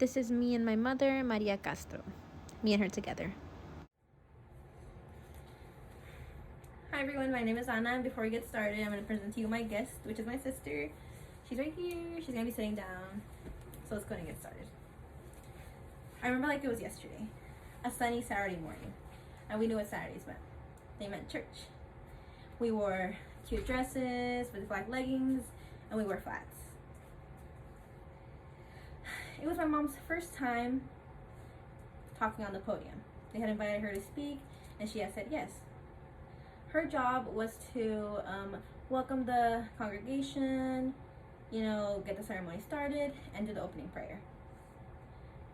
This is me and my mother, Maria Castro. Me and her together. Hi everyone, my name is Ana, and before we get started, I'm going to present to you my guest, which is my sister. She's right here. She's going to be sitting down. So let's go and get started. I remember like it was yesterday, a sunny Saturday morning, and we knew what Saturdays meant. They meant church. We wore cute dresses with black leggings, and we wore flats. It was my mom's first time talking on the podium. They had invited her to speak, and she had said yes. Her job was to welcome the congregation, get the ceremony started, and do the opening prayer.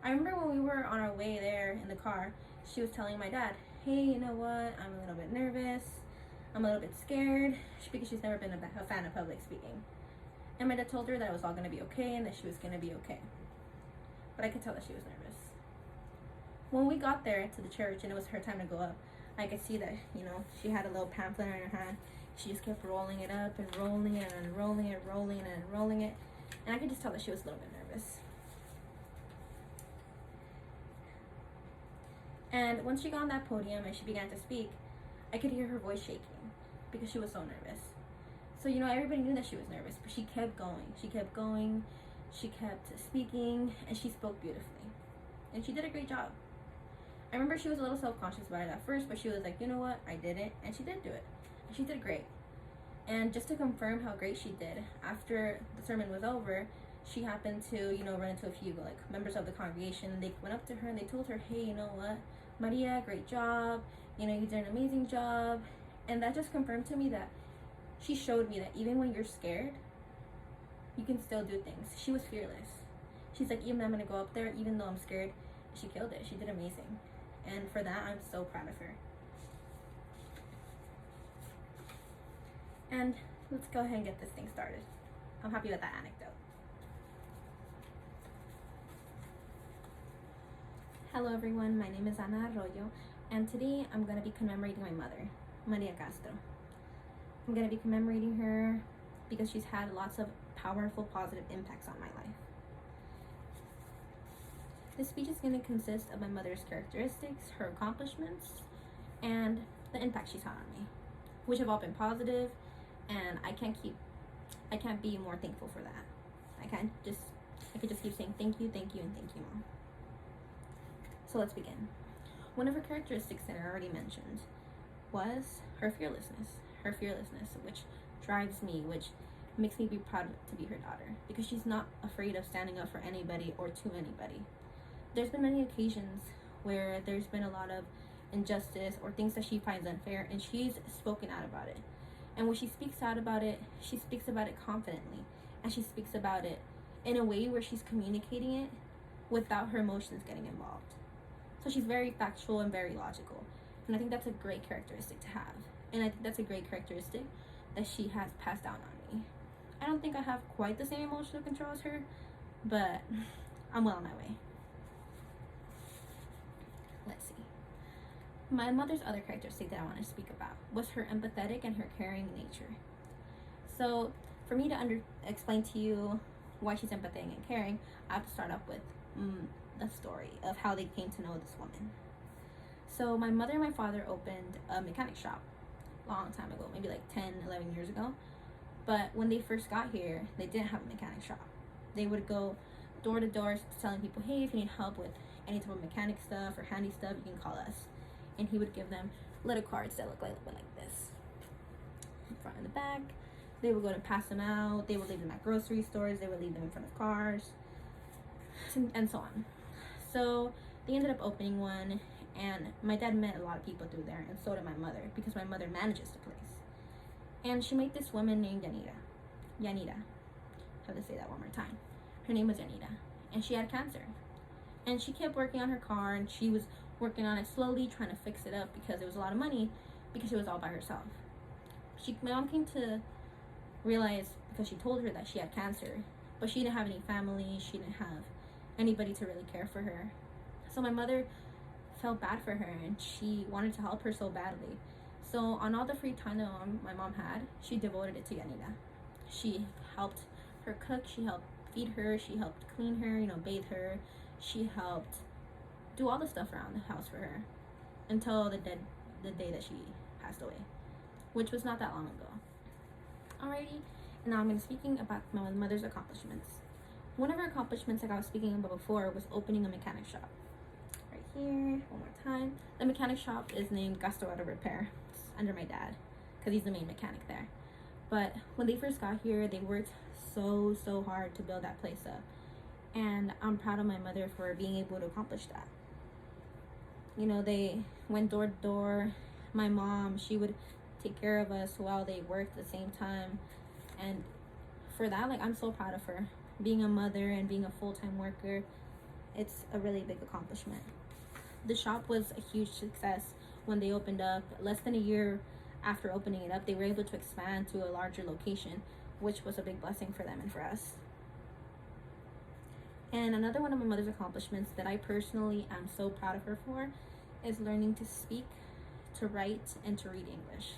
I remember when we were on our way there in the car, she was telling my dad, hey, you know what, I'm a little bit nervous, I'm a little bit scared, because she's never been a fan of public speaking. And my dad told her that it was all going to be okay and that she was going to be okay. But I could tell that she was nervous. When we got there to the church and it was her time to go up, I could see that, she had a little pamphlet in her hand. She just kept rolling it up and rolling it and rolling it, rolling it and rolling it. And I could just tell that she was a little bit nervous. And once she got on that podium and she began to speak, I could hear her voice shaking because she was so nervous. So, everybody knew that she was nervous, but she kept going. She kept going. She kept speaking, and she spoke beautifully. And she did a great job. I remember she was a little self-conscious about it at first, but she was like, you know what, I did it, and she did do it. And she did great. And just to confirm how great she did, after the sermon was over, she happened to, run into a few members of the congregation, and they went up to her and they told her, hey, you know what, Maria, great job, you did an amazing job. And that just confirmed to me that she showed me that even when you're scared, you can still do things. She was fearless. She's like, even though I'm gonna go up there, even though I'm scared, she killed it. She did amazing. And for that, I'm so proud of her. And let's go ahead and get this thing started. I'm happy with that anecdote. Hello everyone, my name is Ana Arroyo, and today I'm going to be commemorating my mother, Maria Castro. I'm going to be commemorating her because she's had lots of powerful, positive impacts on my life. This speech is going to consist of my mother's characteristics, her accomplishments, and the impact she's had on me, which have all been positive, and I can't be more thankful for that. I could just keep saying thank you, and thank you, Mom. So let's begin. One of her characteristics that I already mentioned was her fearlessness, which drives me, which makes me be proud to be her daughter, because she's not afraid of standing up for anybody or to anybody. There's been many occasions where there's been a lot of injustice or things that she finds unfair, and she's spoken out about it. And when she speaks out about it, she speaks about it confidently, and she speaks about it in a way where she's communicating it without her emotions getting involved. So she's very factual and very logical, and I think that's a great characteristic to have, and I think that's a great characteristic that she has passed down on me. I don't think I have quite the same emotional control as her, but I'm well on my way. Let's see. My mother's other characteristic that I want to speak about was her empathetic and her caring nature. So for me to explain to you why she's empathetic and caring, I have to start off with the story of how they came to know this woman. So my mother and my father opened a mechanic shop a long time ago, maybe like 10, 11 years ago. But when they first got here, they didn't have a mechanic shop. They would go door to door telling people, hey, if you need help with any type of mechanic stuff or handy stuff, you can call us. And he would give them little cards that look like this, in front and the back. They would go to pass them out. They would leave them at grocery stores. They would leave them in front of cars, and so on. So they ended up opening one, and my dad met a lot of people through there, and so did my mother, because my mother manages the place. And she met this woman named Yanira. I have to say that one more time. Her name was Yanira, and she had cancer. And she kept working on her car, and she was working on it slowly, trying to fix it up because it was a lot of money, because she was all by herself. My mom came to realize, because she told her that she had cancer, but she didn't have any family, she didn't have anybody to really care for her. So my mother felt bad for her, and she wanted to help her so badly. So on all the free time that my mom had, she devoted it to Yanira. She helped her cook, she helped feed her, she helped clean her, bathe her, she helped do all the stuff around the house for her until the day that she passed away, which was not that long ago. Alrighty, and now I'm going to be speaking about my mother's accomplishments. One of her accomplishments, like I was speaking about before, was opening a mechanic shop. Right here, one more time. The mechanic shop is named Gasto Auto Repair. It's under my dad, because he's the main mechanic there. But when they first got here, they worked so hard to build that place up. And I'm proud of my mother for being able to accomplish that. You know, they went door to door. My mom, she would take care of us while they worked at the same time. And for that, like, I'm so proud of her. Being a mother and being a full-time worker, it's a really big accomplishment. The shop was a huge success when they opened up. Less than a year after opening it up, they were able to expand to a larger location, which was a big blessing for them and for us. And another one of my mother's accomplishments that I personally am so proud of her for is learning to speak, to write, and to read English.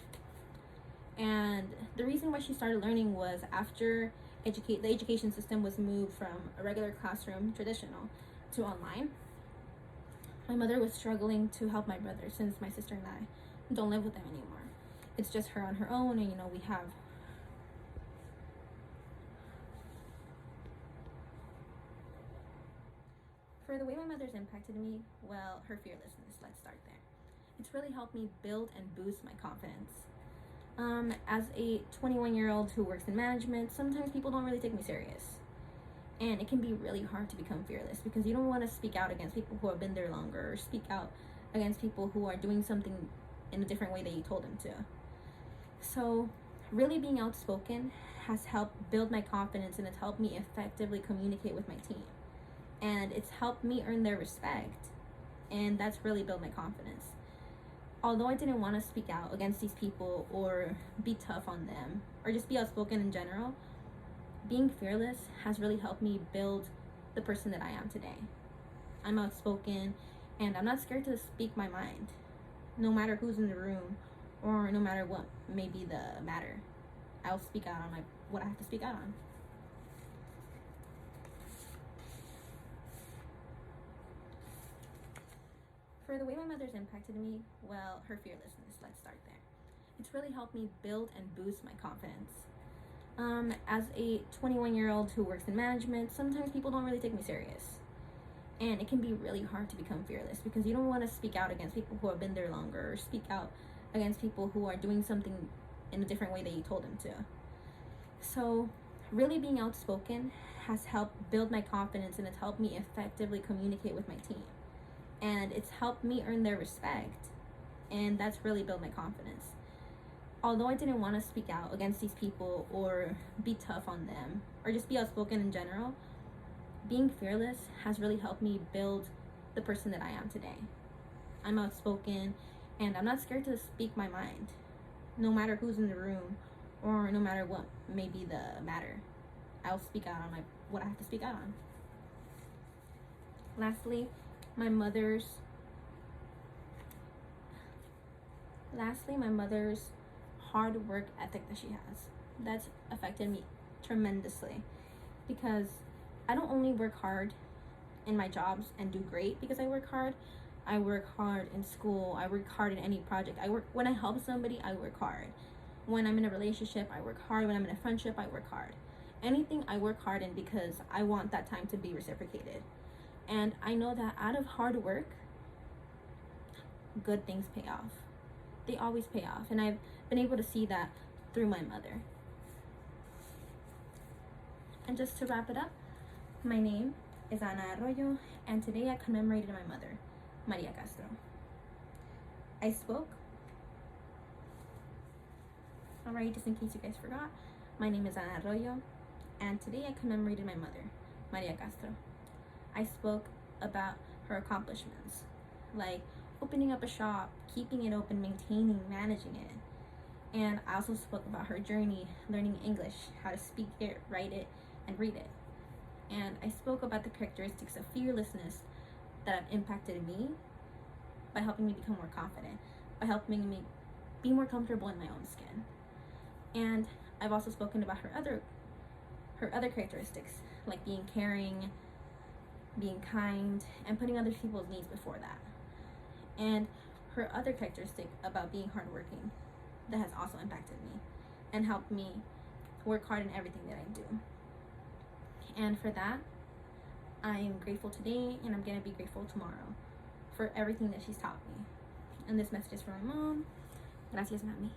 And the reason why she started learning was after the education system was moved from a regular classroom, traditional, to online. My mother was struggling to help my brother since my sister and I don't live with them anymore. It's just her on her own, and we have for the way my mother's impacted me, well, her fearlessness, let's start there. It's really helped me build and boost my confidence. As a 21-year-old who works in management, sometimes people don't really take me serious. And it can be really hard to become fearless because you don't want to speak out against people who have been there longer, or speak out against people who are doing something in a different way that you told them to. So really being outspoken has helped build my confidence, and it's helped me effectively communicate with my team. And it's helped me earn their respect, and that's really built my confidence. Although I didn't want to speak out against these people or be tough on them or just be outspoken in general, being fearless has really helped me build the person that I am today. I'm outspoken, and I'm not scared to speak my mind, no matter who's in the room or no matter what may be the matter. I'll speak out on what I have to speak out on. For the way my mother's impacted me, well, her fearlessness, let's start there. It's really helped me build and boost my confidence. As a 21-year-old who works in management, sometimes people don't really take me serious. And it can be really hard to become fearless because you don't want to speak out against people who have been there longer, or speak out against people who are doing something in a different way that you told them to. So really being outspoken has helped build my confidence, and it's helped me effectively communicate with my team. And it's helped me earn their respect, and that's really built my confidence. Although I didn't want to speak out against these people or be tough on them or just be outspoken in general, being fearless has really helped me build the person that I am today. I'm outspoken, and I'm not scared to speak my mind, no matter who's in the room or no matter what may be the matter. I'll speak out on what I have to speak out on. Lastly, my mother's hard work ethic that she has. That's affected me tremendously because I don't only work hard in my jobs and do great because I work hard. I work hard in school. I work hard in any project. When I help somebody, I work hard. When I'm in a relationship, I work hard. When I'm in a friendship, I work hard. Anything I work hard in because I want that time to be reciprocated. And I know that out of hard work, good things pay off. They always pay off. And I've been able to see that through my mother. And just to wrap it up, my name is Ana Arroyo, and today I commemorated my mother, Maria Castro. I spoke. Alright, just in case you guys forgot, my name is Ana Arroyo, and today I commemorated my mother, Maria Castro. I spoke about her accomplishments, like opening up a shop, keeping it open, maintaining, managing it. And I also spoke about her journey learning English, how to speak it, write it, and read it. And I spoke about the characteristics of fearlessness that have impacted me by helping me become more confident, by helping me be more comfortable in my own skin. And I've also spoken about her other characteristics, like being caring, being kind, and putting other people's needs before that. And her other characteristic about being hardworking that has also impacted me and helped me work hard in everything that I do. And for that, I am grateful today, and I'm going to be grateful tomorrow for everything that she's taught me. And this message is from my mom. Gracias, mami.